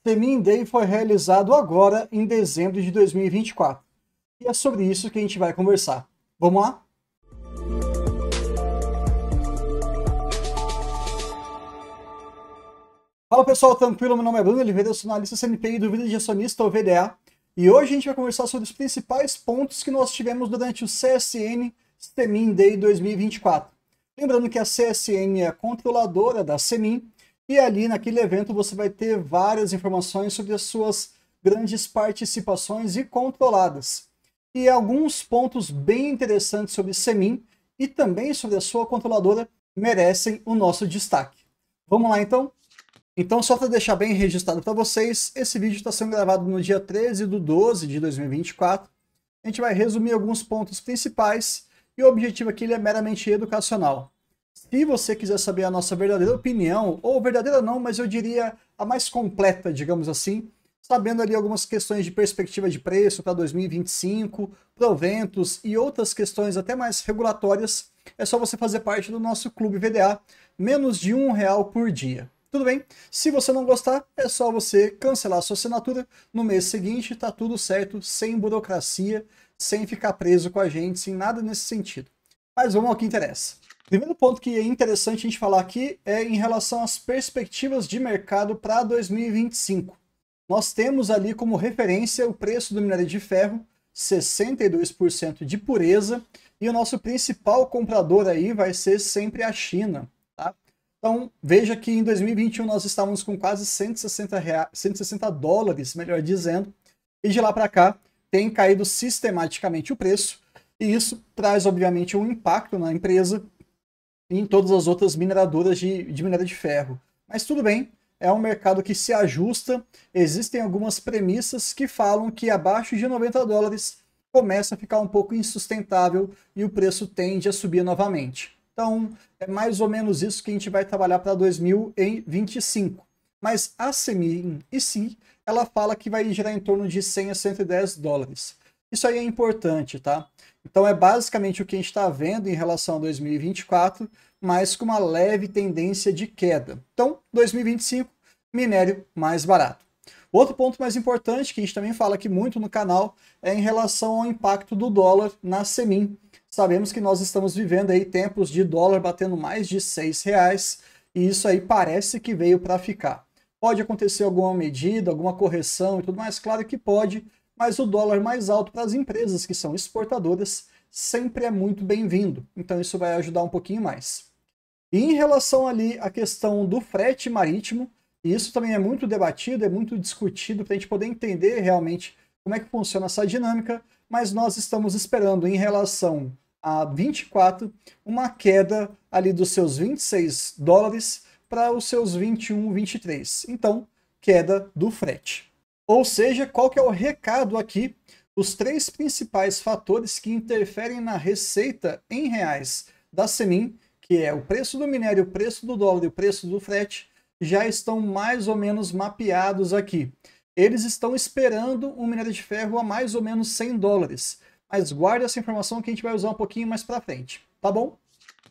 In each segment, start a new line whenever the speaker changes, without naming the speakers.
Semin Day foi realizado agora em dezembro de 2024. E é sobre isso que a gente vai conversar. Vamos lá? Fala pessoal, tranquilo? Meu nome é Bruno Oliveira, eu sou analista CNPI do Vida de Acionista ou VDA. E hoje a gente vai conversar sobre os principais pontos que nós tivemos durante o CSN Semin Day 2024. Lembrando que a CSN é a controladora da Semin, e ali naquele evento você vai ter várias informações sobre as suas grandes participações e controladas. E alguns pontos bem interessantes sobre Semin e também sobre a sua controladora merecem o nosso destaque. Vamos lá então? Então, só para deixar bem registrado para vocês, esse vídeo está sendo gravado no dia 13/12 de 2024. A gente vai resumir alguns pontos principais e o objetivo aqui ele é meramente educacional. Se você quiser saber a nossa verdadeira opinião, ou verdadeira não, mas eu diria a mais completa, digamos assim, sabendo ali algumas questões de perspectiva de preço para 2025, proventos e outras questões até mais regulatórias, é só você fazer parte do nosso Clube VDA, menos de R$ 1 por dia. Tudo bem? Se você não gostar, é só você cancelar a sua assinatura no mês seguinte, tá tudo certo, sem burocracia, sem ficar preso com a gente, sem nada nesse sentido. Mas vamos ao que interessa. Primeiro ponto que é interessante a gente falar aqui é em relação às perspectivas de mercado para 2025. Nós temos ali como referência o preço do minério de ferro, 62% de pureza, e o nosso principal comprador aí vai ser sempre a China. Tá? Então, veja que em 2021 nós estávamos com quase 160 dólares, melhor dizendo, e de lá para cá tem caído sistematicamente o preço, e isso traz, obviamente, um impacto na empresa e em todas as outras mineradoras de minério de ferro. Mas tudo bem, é um mercado que se ajusta, existem algumas premissas que falam que abaixo de 90 dólares começa a ficar um pouco insustentável e o preço tende a subir novamente. Então, é mais ou menos isso que a gente vai trabalhar para 2025. Mas a Semin em si, ela fala que vai girar em torno de 100 a 110 dólares. Isso aí é importante, tá? Então é basicamente o que a gente está vendo em relação a 2024, mas com uma leve tendência de queda. Então, 2025, minério mais barato. Outro ponto mais importante, que a gente também fala aqui muito no canal, é em relação ao impacto do dólar na Semin. Sabemos que nós estamos vivendo aí tempos de dólar batendo mais de R$ 6, e isso aí parece que veio para ficar. Pode acontecer alguma medida, alguma correção e tudo mais, claro que pode, mas o dólar mais alto para as empresas que são exportadoras sempre é muito bem-vindo. Então isso vai ajudar um pouquinho mais. E em relação ali à questão do frete marítimo, e isso também é muito debatido, é muito discutido para a gente poder entender realmente como é que funciona essa dinâmica, mas nós estamos esperando em relação a 24 uma queda ali dos seus 26 dólares para os seus 21, 23. Então, queda do frete. Ou seja, qual que é o recado aqui? Os três principais fatores que interferem na receita em reais da Semin, que é o preço do minério, o preço do dólar e o preço do frete, já estão mais ou menos mapeados aqui. Eles estão esperando um minério de ferro a mais ou menos 100 dólares. Mas guarde essa informação que a gente vai usar um pouquinho mais para frente, tá bom?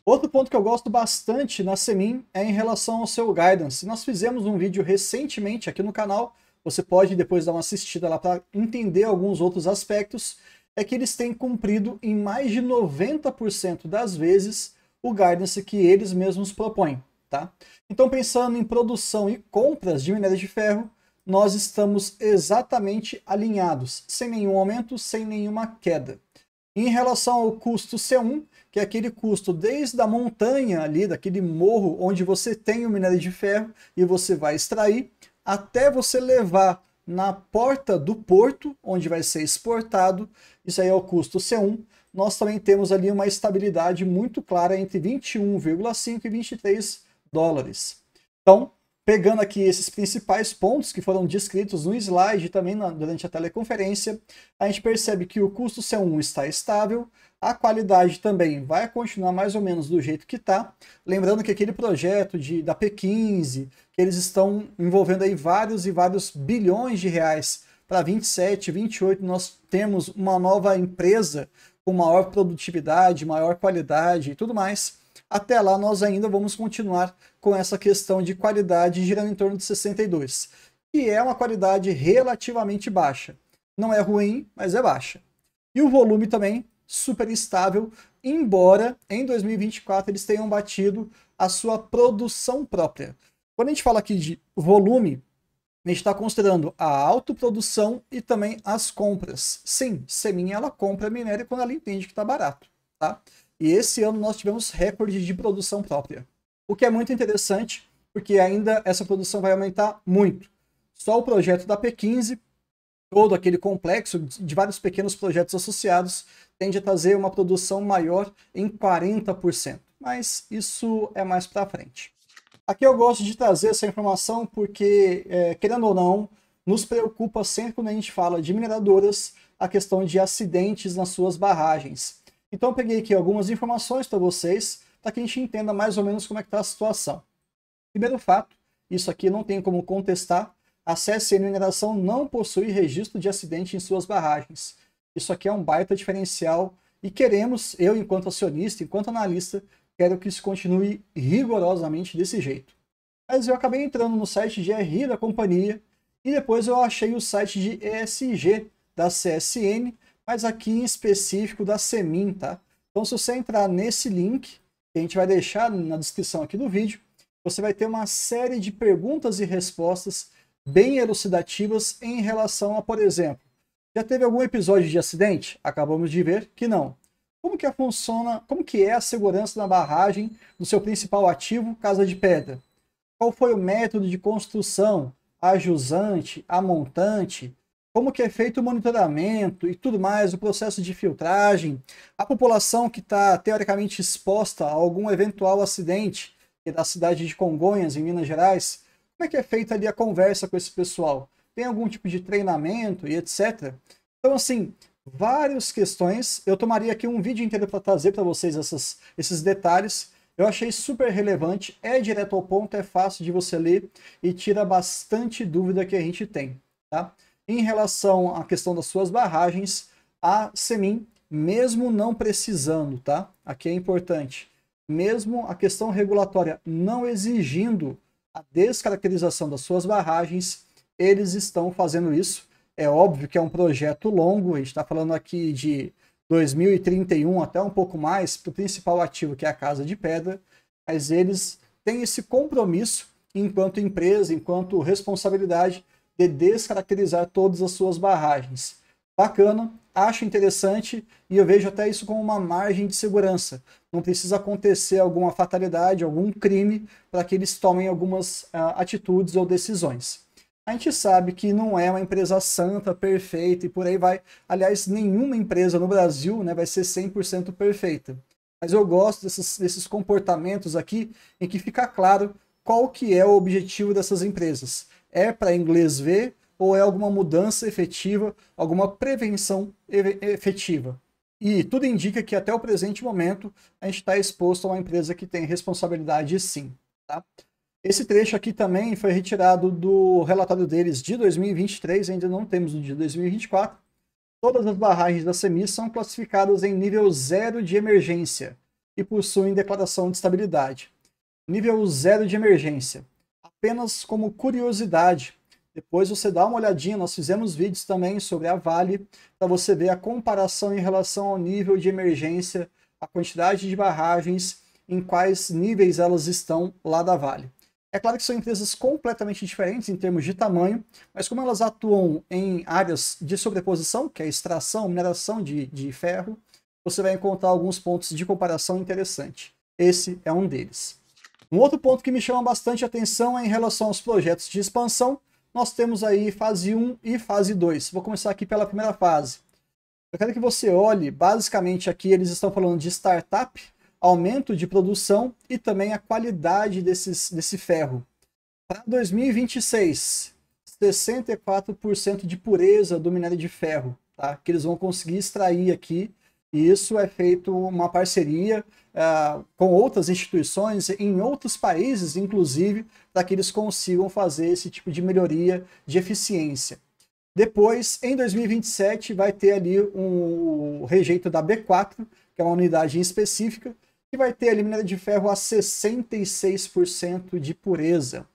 Outro ponto que eu gosto bastante na Semin é em relação ao seu guidance. Nós fizemos um vídeo recentemente aqui no canal, você pode depois dar uma assistida lá para entender alguns outros aspectos, é que eles têm cumprido em mais de 90% das vezes o guidance que eles mesmos propõem. Tá? Então, pensando em produção e compras de minério de ferro, nós estamos exatamente alinhados, sem nenhum aumento, sem nenhuma queda. Em relação ao custo C1, que é aquele custo desde a montanha ali, daquele morro onde você tem o minério de ferro e você vai extrair, até você levar na porta do porto, onde vai ser exportado, isso aí é o custo C1, nós também temos ali uma estabilidade muito clara entre 21,5 e 23 dólares. Então, pegando aqui esses principais pontos que foram descritos no slide e também durante a teleconferência, a gente percebe que o custo C1 está estável, a qualidade também vai continuar mais ou menos do jeito que está. Lembrando que aquele projeto da P15, que eles estão envolvendo aí vários e vários bilhões de reais para 27, 28, nós temos uma nova empresa com maior produtividade, maior qualidade e tudo mais. Até lá nós ainda vamos continuar com essa questão de qualidade girando em torno de 62. que é uma qualidade relativamente baixa. Não é ruim, mas é baixa. E o volume também super estável, embora em 2024 eles tenham batido a sua produção própria. Quando a gente fala aqui de volume, a gente está considerando a autoprodução e também as compras. Sim, Semin ela compra minério quando ela entende que está barato, tá? E esse ano nós tivemos recorde de produção própria, o que é muito interessante, porque ainda essa produção vai aumentar muito. Só o projeto da P15, todo aquele complexo de vários pequenos projetos associados, tende a trazer uma produção maior em 40%. Mas isso é mais para frente. Aqui eu gosto de trazer essa informação porque, querendo ou não, nos preocupa sempre quando a gente fala de mineradoras a questão de acidentes nas suas barragens. Então eu peguei aqui algumas informações para vocês, para que a gente entenda mais ou menos como é que está a situação. Primeiro fato, isso aqui não tem como contestar, a CSN Mineração não possui registro de acidente em suas barragens. Isso aqui é um baita diferencial e queremos, eu enquanto acionista, enquanto analista, quero que isso continue rigorosamente desse jeito. Mas eu acabei entrando no site de RI da companhia e depois eu achei o site de ESG da CSN, mas aqui em específico da Semin, tá? Então se você entrar nesse link, que a gente vai deixar na descrição aqui do vídeo, você vai ter uma série de perguntas e respostas bem elucidativas em relação a, por exemplo, já teve algum episódio de acidente? Acabamos de ver que não. Como que é a segurança na barragem do seu principal ativo, Casa de Pedra? Qual foi o método de construção, a jusante, a montante? Como que é feito o monitoramento e tudo mais, o processo de filtragem? A população que está teoricamente exposta a algum eventual acidente, que é da cidade de Congonhas, em Minas Gerais, como é que é feita ali a conversa com esse pessoal? Tem algum tipo de treinamento e etc? Então, assim, várias questões. Eu tomaria aqui um vídeo inteiro para trazer para vocês esses detalhes. Eu achei super relevante, é direto ao ponto, é fácil de você ler e tira bastante dúvida que a gente tem, tá? Em relação à questão das suas barragens, a Semin, mesmo não precisando, tá? Aqui é importante, mesmo a questão regulatória não exigindo a descaracterização das suas barragens, eles estão fazendo isso. É óbvio que é um projeto longo, a gente está falando aqui de 2031 até um pouco mais, para o principal ativo, que é a Casa de Pedra, mas eles têm esse compromisso, enquanto empresa, enquanto responsabilidade, de descaracterizar todas as suas barragens. Bacana, acho interessante, e eu vejo até isso como uma margem de segurança. Não precisa acontecer alguma fatalidade, algum crime, para que eles tomem algumas atitudes ou decisões. A gente sabe que não é uma empresa santa, perfeita e por aí vai. Aliás, nenhuma empresa no Brasil, né, vai ser 100% perfeita. Mas eu gosto desses comportamentos aqui em que fica claro qual que é o objetivo dessas empresas. É para inglês ver ou é alguma mudança efetiva, alguma prevenção efetiva? E tudo indica que até o presente momento a gente está exposto a uma empresa que tem responsabilidade sim, tá? Esse trecho aqui também foi retirado do relatório deles de 2023, ainda não temos o de 2024. Todas as barragens da Semin são classificadas em nível 0 de emergência e possuem declaração de estabilidade. Nível 0 de emergência. Apenas como curiosidade, depois você dá uma olhadinha, nós fizemos vídeos também sobre a Vale, para você ver a comparação em relação ao nível de emergência, a quantidade de barragens, em quais níveis elas estão lá da Vale. É claro que são empresas completamente diferentes em termos de tamanho, mas como elas atuam em áreas de sobreposição, que é extração, mineração de ferro, você vai encontrar alguns pontos de comparação interessantes. Esse é um deles. Um outro ponto que me chama bastante atenção é em relação aos projetos de expansão. Nós temos aí fase 1 e fase 2. Vou começar aqui pela primeira fase. Eu quero que você olhe, basicamente aqui eles estão falando de startup, aumento de produção e também a qualidade desse ferro. Para 2026, 64% de pureza do minério de ferro, tá? Que eles vão conseguir extrair aqui. E isso é feito uma parceria com outras instituições em outros países, inclusive, para que eles consigam fazer esse tipo de melhoria de eficiência. Depois, em 2027, vai ter ali um rejeito da B4, que é uma unidade específica, que vai ter ali minério de ferro a 66% de pureza.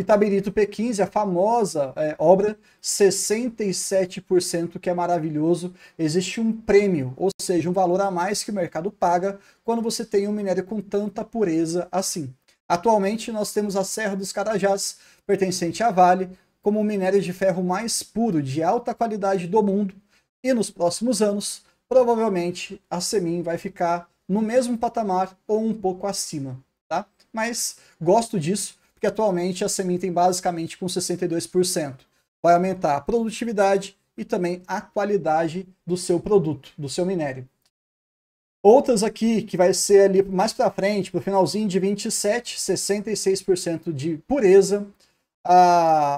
Itabirito P15, a famosa obra, 67%, que é maravilhoso. Existe um prêmio, ou seja, um valor a mais que o mercado paga quando você tem um minério com tanta pureza assim. Atualmente nós temos a Serra dos Carajás, pertencente à Vale, como o minério de ferro mais puro, de alta qualidade do mundo. E nos próximos anos, provavelmente a Semin vai ficar no mesmo patamar ou um pouco acima, tá? Mas gosto disso, porque atualmente a Semin tem basicamente com 62%. Vai aumentar a produtividade e também a qualidade do seu produto, do seu minério. Outras aqui, que vai ser ali mais para frente, para o finalzinho de 27, 66% de pureza.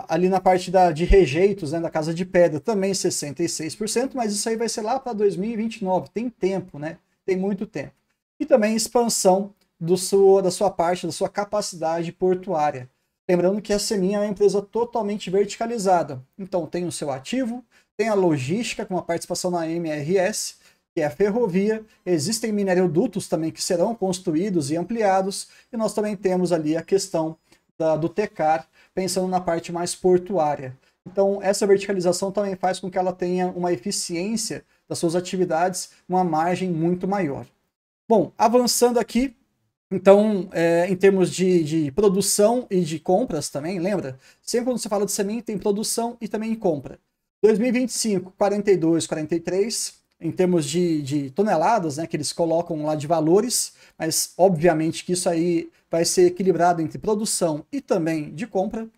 Ali na parte de rejeitos, né, da Casa de Pedra, também 66%, mas isso aí vai ser lá para 2029. Tem tempo, né? Tem muito tempo. E também expansão da sua parte, da sua capacidade portuária. Lembrando que a Semin é uma empresa totalmente verticalizada. Então tem o seu ativo, tem a logística com a participação na MRS, que é a ferrovia, existem minerodutos também que serão construídos e ampliados, e nós também temos ali a questão do Tecar, pensando na parte mais portuária. Então essa verticalização também faz com que ela tenha uma eficiência das suas atividades, uma margem muito maior. Bom, avançando aqui, então, em termos de produção e de compras também, lembra? Sempre quando você fala de Semin, tem produção e também compra. 2025, 42, 43, em termos de toneladas, né, que eles colocam lá de valores, mas obviamente que isso aí vai ser equilibrado entre produção e também de compra.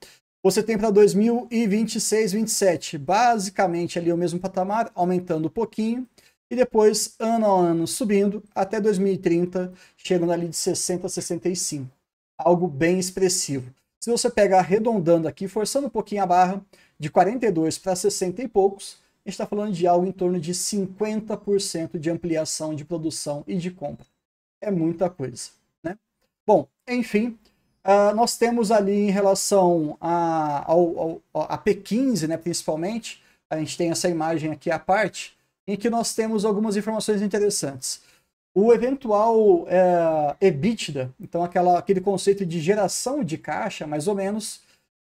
Você tem para 2026, 27, basicamente ali o mesmo patamar, aumentando um pouquinho, e depois, ano a ano, subindo, até 2030, chegando ali de 60 a 65. Algo bem expressivo. Se você pegar arredondando aqui, forçando um pouquinho a barra, de 42 para 60 e poucos, a gente está falando de algo em torno de 50% de ampliação de produção e de compra. É muita coisa, né? Bom, enfim, nós temos ali em relação a P15, né, principalmente, a gente tem essa imagem aqui à parte, em que nós temos algumas informações interessantes. O eventual EBITDA, então aquele conceito de geração de caixa, mais ou menos,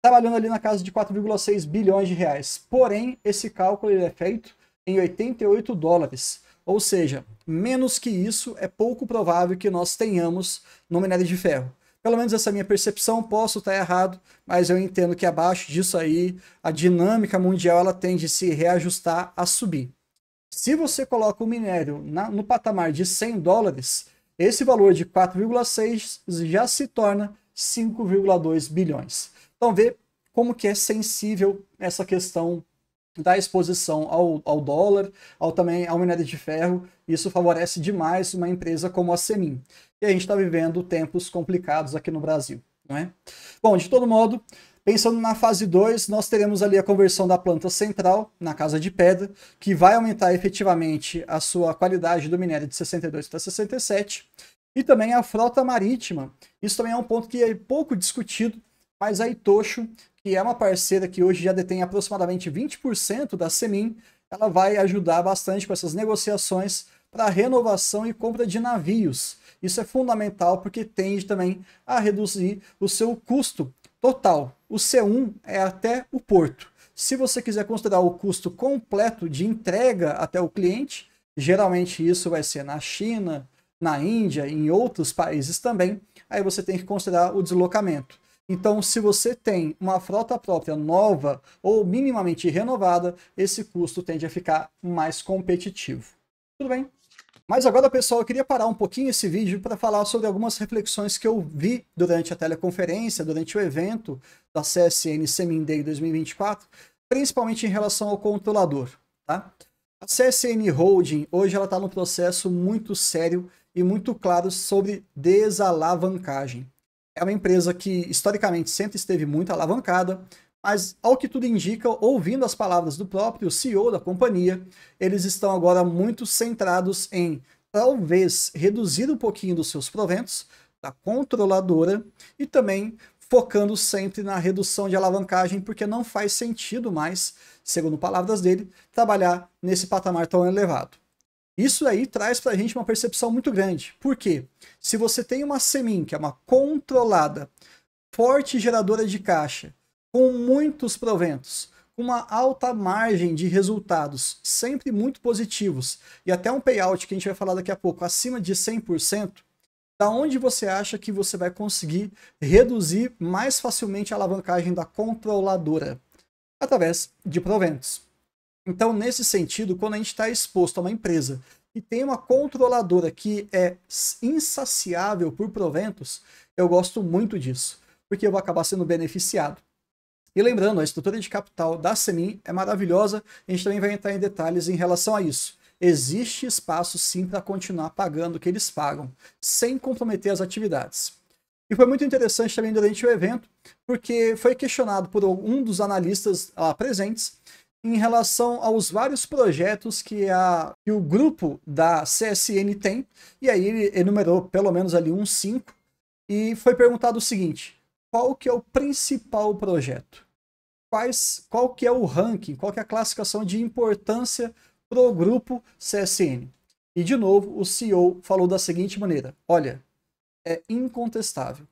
trabalhando ali na casa de 4,6 bilhões de reais. Porém, esse cálculo ele é feito em 88 dólares. Ou seja, menos que isso é pouco provável que nós tenhamos no minério de ferro. Pelo menos essa é a minha percepção, posso estar errado, mas eu entendo que abaixo disso aí, a dinâmica mundial ela tende a se reajustar a subir. Se você coloca o minério no patamar de 100 dólares, esse valor de 4,6 já se torna 5,2 bilhões. Então vê como que é sensível essa questão da exposição ao dólar, também ao minério de ferro. Isso favorece demais uma empresa como a Semin. E a gente está vivendo tempos complicados aqui no Brasil, não é? Bom, de todo modo, pensando na fase 2, nós teremos ali a conversão da planta central na Casa de Pedra, que vai aumentar efetivamente a sua qualidade do minério de 62 para 67, e também a frota marítima. Isso também é um ponto que é pouco discutido, mas a Itochu, que é uma parceira que hoje já detém aproximadamente 20% da Semin, ela vai ajudar bastante com essas negociações para a renovação e compra de navios. Isso é fundamental porque tende também a reduzir o seu custo total. O C1 é até o porto. Se você quiser considerar o custo completo de entrega até o cliente, geralmente isso vai ser na China, na Índia, em outros países também, aí você tem que considerar o deslocamento. Então, se você tem uma frota própria nova ou minimamente renovada, esse custo tende a ficar mais competitivo. Tudo bem? Mas agora, pessoal, eu queria parar um pouquinho esse vídeo para falar sobre algumas reflexões que eu vi durante a teleconferência, durante o evento da CSN Semin Day 2024, principalmente em relação ao controlador. Tá? A CSN Holding, hoje, ela está num processo muito sério e muito claro sobre desalavancagem. É uma empresa que, historicamente, sempre esteve muito alavancada, mas, ao que tudo indica, ouvindo as palavras do próprio CEO da companhia, eles estão agora muito centrados em, talvez, reduzir um pouquinho dos seus proventos da controladora e também focando sempre na redução de alavancagem, porque não faz sentido mais, segundo palavras dele, trabalhar nesse patamar tão elevado. Isso aí traz para a gente uma percepção muito grande. Por quê? Se você tem uma Semin, que é uma controlada, forte geradora de caixa, com muitos proventos, com uma alta margem de resultados, sempre muito positivos, e até um payout que a gente vai falar daqui a pouco, acima de 100%, da onde você acha que você vai conseguir reduzir mais facilmente a alavancagem da controladora? Através de proventos. Então, nesse sentido, quando a gente está exposto a uma empresa e tem uma controladora que é insaciável por proventos, eu gosto muito disso, porque eu vou acabar sendo beneficiado. E lembrando, a estrutura de capital da Semin é maravilhosa, a gente também vai entrar em detalhes em relação a isso. Existe espaço sim para continuar pagando o que eles pagam, sem comprometer as atividades. E foi muito interessante também durante o evento, porque foi questionado por um dos analistas lá presentes em relação aos vários projetos que o grupo da CSN tem, e aí ele enumerou pelo menos ali uns 5, e foi perguntado o seguinte: qual que é o principal projeto? Qual que é o ranking, qual que é a classificação de importância para o grupo CSN? E de novo, o CEO falou da seguinte maneira: olha, é incontestável.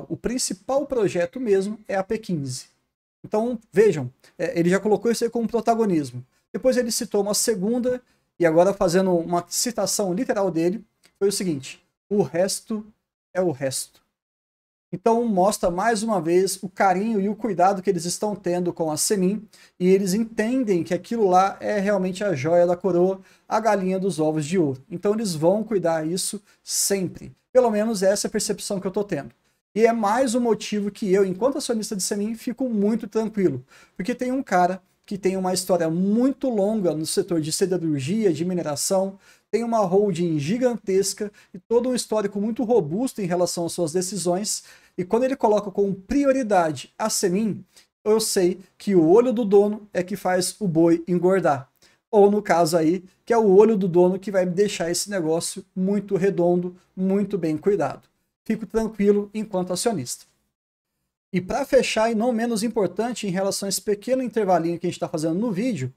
O principal projeto mesmo é a P15. Então, vejam, ele já colocou isso aí como protagonismo. Depois ele citou uma segunda, e agora fazendo uma citação literal dele, foi o seguinte: o resto é o resto. Então mostra mais uma vez o carinho e o cuidado que eles estão tendo com a Semin, e eles entendem que aquilo lá é realmente a joia da coroa, a galinha dos ovos de ouro. Então eles vão cuidar disso sempre. Pelo menos essa é a percepção que eu estou tendo. E é mais um motivo que eu, enquanto acionista de Semin, fico muito tranquilo. Porque tem um cara que tem uma história muito longa no setor de siderurgia, de mineração, tem uma holding gigantesca e todo um histórico muito robusto em relação às suas decisões. E quando ele coloca como prioridade a Semin, eu sei que o olho do dono é que faz o boi engordar. Ou no caso aí, que é o olho do dono que vai deixar esse negócio muito redondo, muito bem cuidado. Fico tranquilo enquanto acionista. E para fechar, e não menos importante, em relação a esse pequeno intervalinho que a gente está fazendo no vídeo,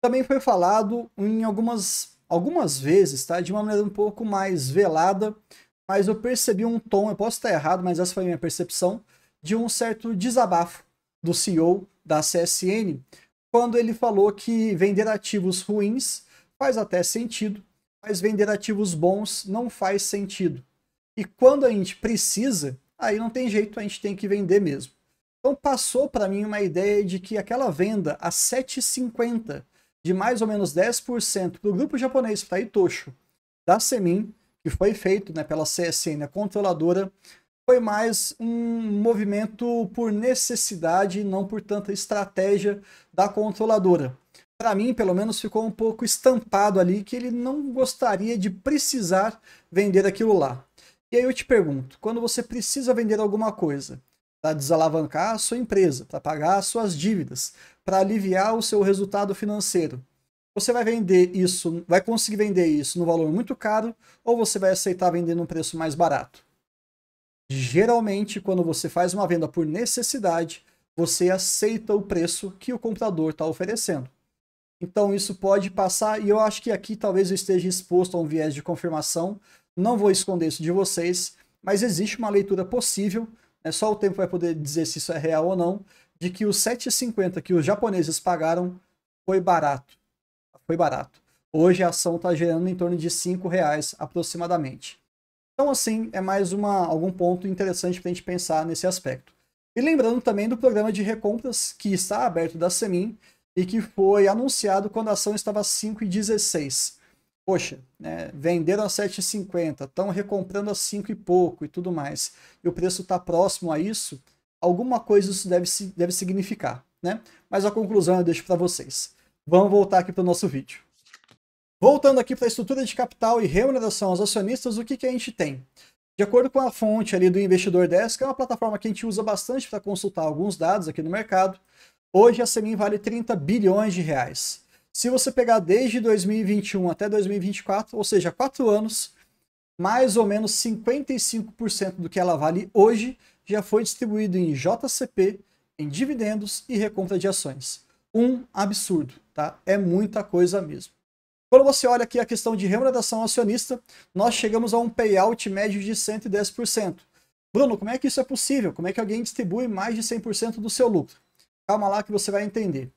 também foi falado em algumas vezes, tá? De uma maneira um pouco mais velada, mas eu percebi um tom, eu posso estar errado, mas essa foi a minha percepção, de um certo desabafo do CEO da CSN, quando ele falou que vender ativos ruins faz até sentido, mas vender ativos bons não faz sentido. E quando a gente precisa, aí não tem jeito, a gente tem que vender mesmo. Então passou para mim uma ideia de que aquela venda a 7,50 de mais ou menos 10% para o grupo japonês, para Itochu, da Semin, que foi feito, né, pela CSN, a controladora, foi mais um movimento por necessidade e não por tanta estratégia da controladora. Para mim, pelo menos, ficou um pouco estampado ali que ele não gostaria de precisar vender aquilo lá. E aí eu te pergunto, quando você precisa vender alguma coisa para desalavancar a sua empresa, para pagar as suas dívidas, para aliviar o seu resultado financeiro, você vai vender isso, vai conseguir vender isso no valor muito caro ou você vai aceitar vender num preço mais barato? Geralmente, quando você faz uma venda por necessidade, você aceita o preço que o comprador está oferecendo. Então isso pode passar, e eu acho que aqui talvez eu esteja exposto a um viés de confirmação, não vou esconder isso de vocês, mas existe uma leitura possível, né, só o tempo vai poder dizer se isso é real ou não, de que os 7,50 que os japoneses pagaram foi barato. Foi barato. Hoje a ação está gerando em torno de R$5 aproximadamente. Então assim, é mais algum ponto interessante para a gente pensar nesse aspecto. E lembrando também do programa de recompras que está aberto da Semin e que foi anunciado quando a ação estava a 5,16. Poxa, né, venderam a 7,50, estão recomprando a 5 e pouco e tudo mais, e o preço está próximo a isso, alguma coisa isso deve significar, né? Mas a conclusão eu deixo para vocês. Vamos voltar aqui para o nosso vídeo. Voltando aqui para a estrutura de capital e remuneração aos acionistas, o que a gente tem? De acordo com a fonte ali do Investidor Desk, que é uma plataforma que a gente usa bastante para consultar alguns dados aqui no mercado, hoje a Semin vale 30 bilhões de reais. Se você pegar desde 2021 até 2024, ou seja, 4 anos, mais ou menos 55% do que ela vale hoje já foi distribuído em JCP, em dividendos e recompra de ações. Um absurdo, tá? É muita coisa mesmo. Quando você olha aqui a questão de remuneração acionista, nós chegamos a um payout médio de 110%. Bruno, como é que isso é possível? Como é que alguém distribui mais de 100% do seu lucro? Calma lá que você vai entender.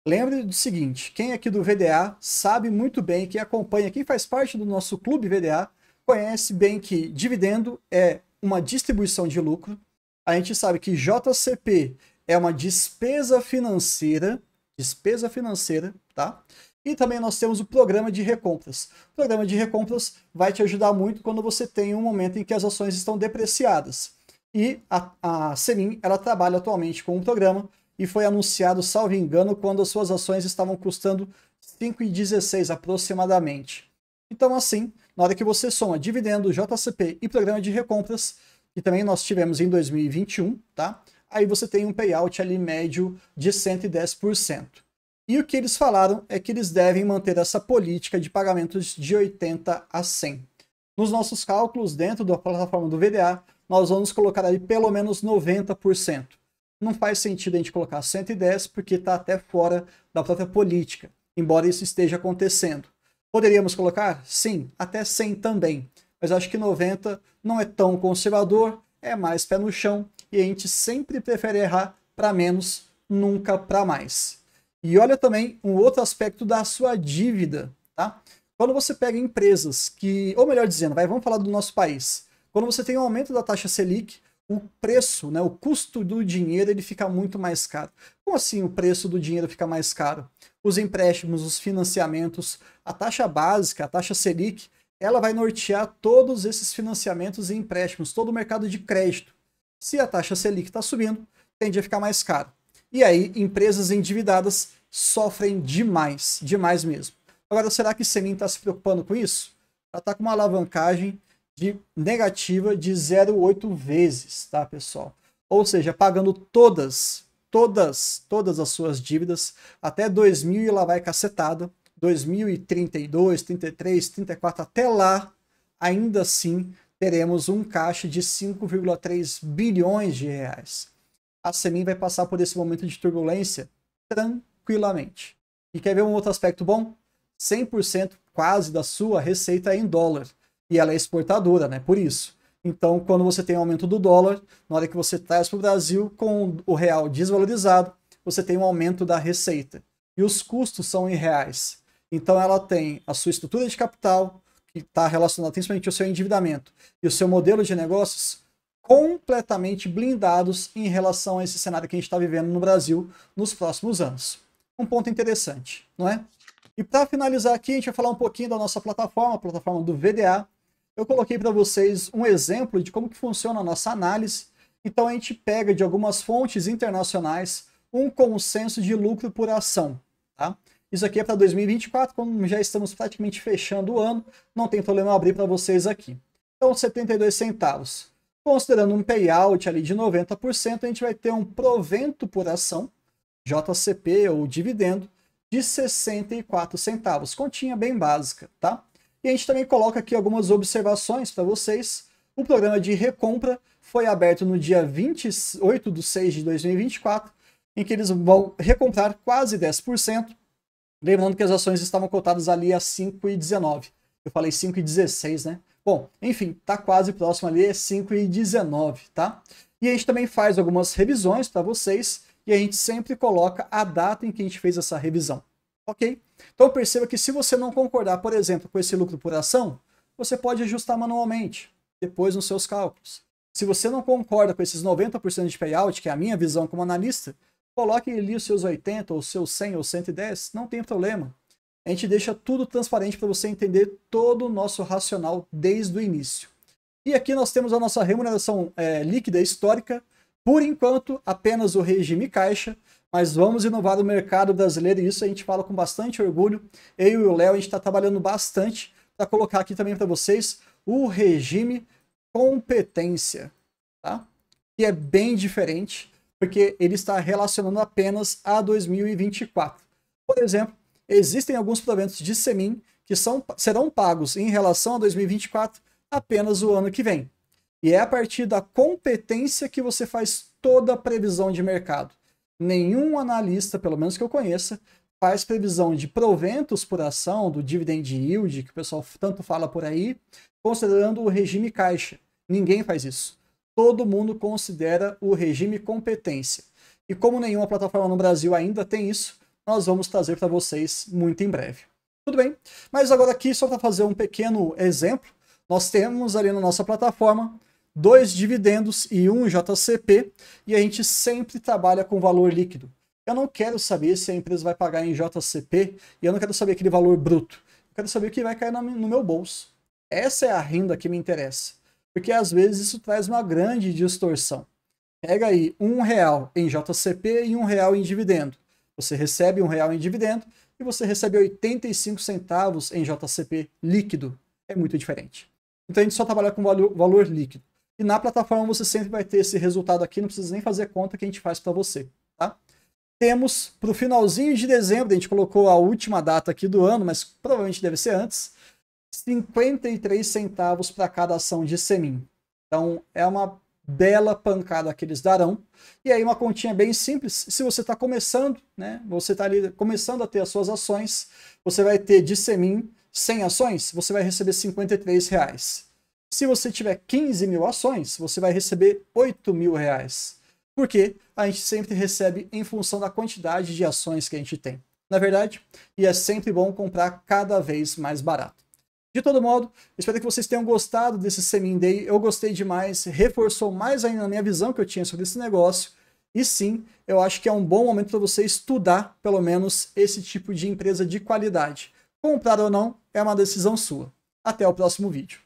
Lembre do seguinte, quem aqui do VDA sabe muito bem, quem acompanha, quem faz parte do nosso clube VDA, conhece bem que dividendo é uma distribuição de lucro. A gente sabe que JCP é uma despesa financeira, tá? E também nós temos o programa de recompras. O programa de recompras vai te ajudar muito quando você tem um momento em que as ações estão depreciadas. E a Semin, ela trabalha atualmente com um programa e foi anunciado, salvo engano, quando as suas ações estavam custando 5,16 aproximadamente. Então, assim, na hora que você soma dividendo, JCP e programa de recompras, que também nós tivemos em 2021, tá? Aí você tem um payout ali médio de 110%. E o que eles falaram é que eles devem manter essa política de pagamentos de 80 a 100. Nos nossos cálculos, dentro da plataforma do VDA, nós vamos colocar ali pelo menos 90%. Não faz sentido a gente colocar 110 porque está até fora da própria política, embora isso esteja acontecendo. Poderíamos colocar? Sim, até 100 também, mas acho que 90 não é tão conservador, é mais pé no chão e a gente sempre prefere errar para menos, nunca para mais. E olha também um outro aspecto da sua dívida, tá? Quando você pega empresas que, ou melhor dizendo, vamos falar do nosso país, quando você tem um aumento da taxa Selic, o preço, né, o custo do dinheiro, ele fica muito mais caro. Como assim o preço do dinheiro fica mais caro? Os empréstimos, os financiamentos, a taxa básica, a taxa Selic, ela vai nortear todos esses financiamentos e empréstimos, todo o mercado de crédito. Se a taxa Selic está subindo, tende a ficar mais caro. E aí, empresas endividadas sofrem demais, demais mesmo. Agora, será que Semin está se preocupando com isso? Ela está com uma alavancagem negativa de 0,8 vezes, tá, pessoal? Ou seja, pagando todas as suas dívidas até 2000 e lá vai cacetada, 2032, 33, 34, até lá, ainda assim, teremos um caixa de 5,3 bilhões de reais. A Semin vai passar por esse momento de turbulência tranquilamente. E quer ver um outro aspecto bom? 100% quase da sua receita é em dólar. E ela é exportadora, né? Por isso. Então, quando você tem um aumento do dólar, na hora que você traz para o Brasil, com o real desvalorizado, você tem um aumento da receita. E os custos são em reais. Então, ela tem a sua estrutura de capital, que está relacionada principalmente ao seu endividamento, e o seu modelo de negócios completamente blindados em relação a esse cenário que a gente está vivendo no Brasil nos próximos anos. Um ponto interessante, não é? E para finalizar aqui, a gente vai falar um pouquinho da nossa plataforma, a plataforma do VDA. Eu coloquei para vocês um exemplo de como que funciona a nossa análise. Então a gente pega de algumas fontes internacionais um consenso de lucro por ação. Tá? Isso aqui é para 2024, como já estamos praticamente fechando o ano, não tem problema eu abrir para vocês aqui. Então 72 centavos. Considerando um payout ali de 90%, a gente vai ter um provento por ação, JCP ou dividendo, de 64 centavos. Continha bem básica, tá? E a gente também coloca aqui algumas observações para vocês. O programa de recompra foi aberto no dia 28 de 6 de 2024, em que eles vão recomprar quase 10%. Lembrando que as ações estavam cotadas ali a 5,19. Eu falei 5,16, né? Bom, enfim, tá quase próximo ali, é 5,19, tá? E a gente também faz algumas revisões para vocês, e a gente sempre coloca a data em que a gente fez essa revisão, ok? Então perceba que se você não concordar, por exemplo, com esse lucro por ação, você pode ajustar manualmente, depois nos seus cálculos. Se você não concorda com esses 90% de payout, que é a minha visão como analista, coloque ali os seus 80, ou seus 100, ou 110, não tem problema. A gente deixa tudo transparente para você entender todo o nosso racional desde o início. E aqui nós temos a nossa remuneração líquida histórica, por enquanto apenas o regime caixa, mas vamos inovar o mercado brasileiro e isso a gente fala com bastante orgulho. Eu e o Léo, a gente está trabalhando bastante para colocar aqui também para vocês o regime competência, tá? Que é bem diferente, porque ele está relacionando apenas a 2024. Por exemplo, existem alguns proventos de Semin que serão pagos em relação a 2024 apenas o ano que vem. E é a partir da competência que você faz toda a previsão de mercado. Nenhum analista, pelo menos que eu conheça, faz previsão de proventos por ação, do dividend yield, que o pessoal tanto fala por aí, considerando o regime caixa. Ninguém faz isso. todo mundo considera o regime competência. E como nenhuma plataforma no Brasil ainda tem isso, nós vamos trazer para vocês muito em breve. Tudo bem? Mas agora aqui, só para fazer um pequeno exemplo, nós temos ali na nossa plataforma 2 dividendos e 1 JCP, e a gente sempre trabalha com valor líquido. Eu não quero saber se a empresa vai pagar em JCP, e eu não quero saber aquele valor bruto. Eu quero saber o que vai cair no meu bolso. Essa é a renda que me interessa, porque às vezes isso traz uma grande distorção. Pega aí R$1 em JCP e R$1 em dividendo. Você recebe R$1 em dividendo e você recebe 85 centavos em JCP líquido. É muito diferente. Então a gente só trabalha com valor líquido. E na plataforma você sempre vai ter esse resultado aqui, não precisa nem fazer conta que a gente faz para você. Tá? Temos para o finalzinho de dezembro, a gente colocou a última data aqui do ano, mas provavelmente deve ser antes, 53 centavos para cada ação de Semin. Então é uma bela pancada que eles darão. E aí uma continha bem simples, se você está começando, né, você está ali começando a ter as suas ações, você vai ter de Semin 100 ações, você vai receber R$53. Se você tiver 15 mil ações, você vai receber R$8.000. Porque a gente sempre recebe em função da quantidade de ações que a gente tem. Na verdade, e é sempre bom comprar cada vez mais barato. De todo modo, espero que vocês tenham gostado desse Semin Day. Eu gostei demais, reforçou mais ainda a minha visão que eu tinha sobre esse negócio. E sim, eu acho que é um bom momento para você estudar, pelo menos, esse tipo de empresa de qualidade. Comprar ou não é uma decisão sua. Até o próximo vídeo.